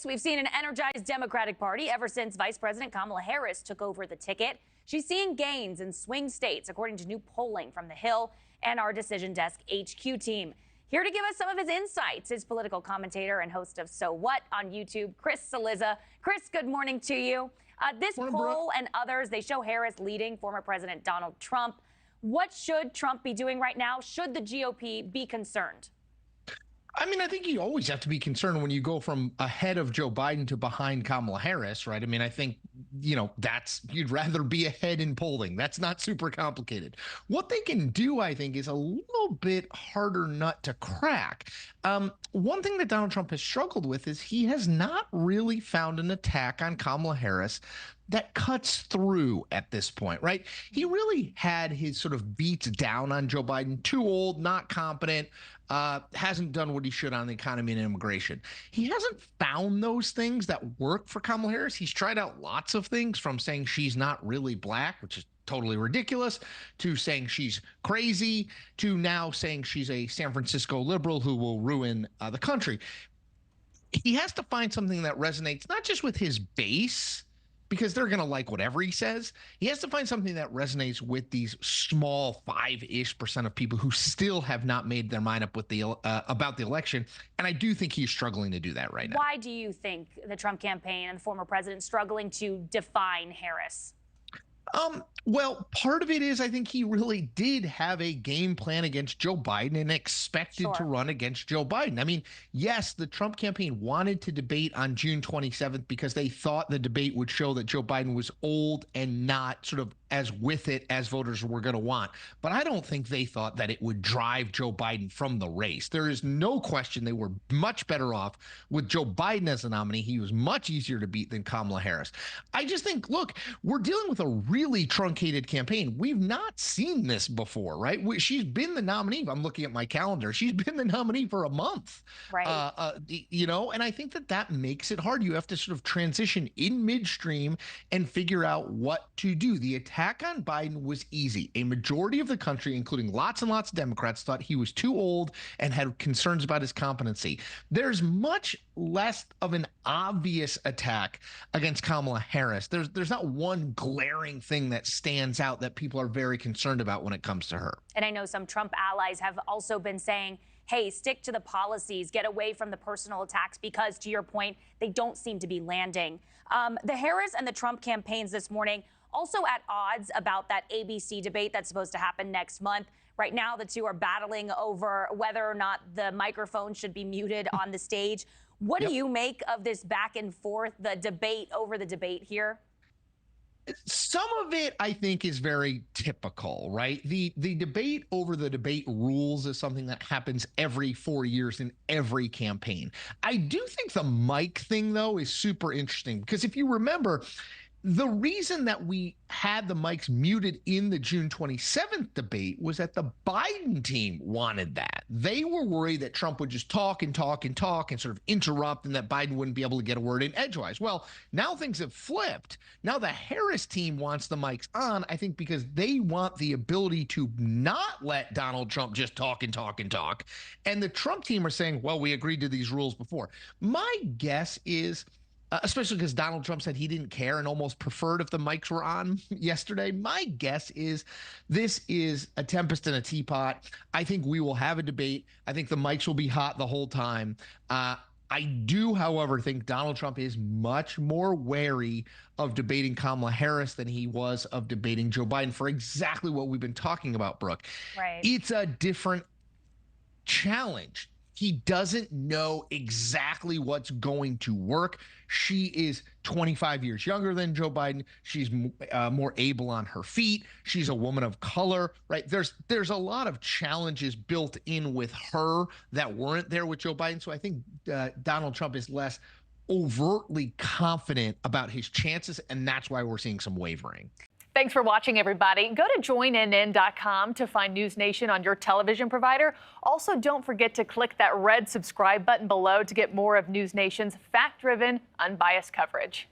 we've seen an energized Democratic Party ever since Vice President Kamala Harris took over the ticket. She's seeing gains in swing states, according to new polling from The Hill and our Decision Desk HQ team. Here to give us some of his insights is political commentator and host of So What on YouTube, Chris Cillizza. Chris, good morning to you. This poll and others, they show Harris leading former President Donald Trump. What should Trump be doing right now? Should the GOP be concerned? I mean, I think you always have to be concerned when you go from ahead of Joe Biden to behind Kamala Harris, right? I mean, I think, you'd rather be ahead in polling. That's not super complicated. What they can do, I think, is a little bit harder nut to crack. One thing that Donald Trump has struggled with is he has not really found an attack on Kamala Harris that cuts through at this point, right? He really had his sort of beats down on Joe Biden, too old, not competent, hasn't done what he should on the economy and immigration. He hasn't found those things that work for Kamala Harris. He's tried out lots of things, from saying she's not really black, which is totally ridiculous, to saying she's crazy, to now saying she's a San Francisco liberal who will ruin the country. He has to find something that resonates not just with his base, because they're going to like whatever he says. He has to find something that resonates with these small 5-ish% of people who still have not made their mind up with about the election. And I do think he's struggling to do that right now. Why do you think the Trump campaign and the former president struggling to define Harris? Well, part of it is I think he really did have a game plan against Joe Biden and expected to run against Joe Biden. I mean, yes, the Trump campaign wanted to debate on June 27th because they thought the debate would show that Joe Biden was old and not sort of as with it as voters were going to want. But I don't think they thought that it would drive Joe Biden from the race. There is no question they were much better off with Joe Biden as the nominee. He was much easier to beat than Kamala Harris. I just think, look, we're dealing with a really truncated campaign. We've not seen this before, right? She's been the nominee. I'm looking at my calendar. She's been the nominee for a month, right? And I think that makes it hard. You have to sort of transition in midstream and figure out what to do. The attack on Biden was easy. A majority of the country, including lots and lots of Democrats, thought he was too old and had concerns about his competency. There's much less of an obvious attack against Kamala Harris. There's not one glaring thing that stands out that people are very concerned about when it comes to her. And I know some Trump allies have also been saying, hey, stick to the policies, get away from the personal attacks, because to your point, they don't seem to be landing. The Harris and the Trump campaigns this morning also at odds about that ABC debate that's supposed to happen next month. Right now, the two are battling over whether or not the microphone should be muted on the stage. What do you make of this back and forth, the debate over the debate here? Some of it, I think, is very typical, right? The debate over the debate rules is something that happens every 4 years in every campaign. I do think the mic thing, though, is super interesting, because if you remember, the reason that we had the mics muted in the June 27th debate was that the Biden team wanted that. They were worried that Trump would just talk and talk and talk and sort of interrupt, and that Biden wouldn't be able to get a word in edgewise. Well, now things have flipped. Now the Harris team wants the mics on, I think, because they want the ability to not let Donald Trump just talk and talk and talk. And the Trump team are saying, well, we agreed to these rules before. My guess is, especially because Donald Trump said he didn't care and almost preferred if the mics were on yesterday. My guess is this is a tempest in a teapot. I think we will have a debate. I think the mics will be hot the whole time. I do, however, think Donald Trump is much more wary of debating Kamala Harris than he was of debating Joe Biden, for exactly what we've been talking about, Brooke. Right. It's a different challenge. He doesn't know exactly what's going to work. She is 25 years younger than Joe Biden. She's more able on her feet. She's a woman of color, right? There's a lot of challenges built in with her that weren't there with Joe Biden. So I think Donald Trump is less overtly confident about his chances, and that's why we're seeing some wavering. Thanks for watching, everybody. Go to joinnn.com to find NewsNation on your television provider. Also, don't forget to click that red subscribe button below to get more of NewsNation's fact-driven, unbiased coverage.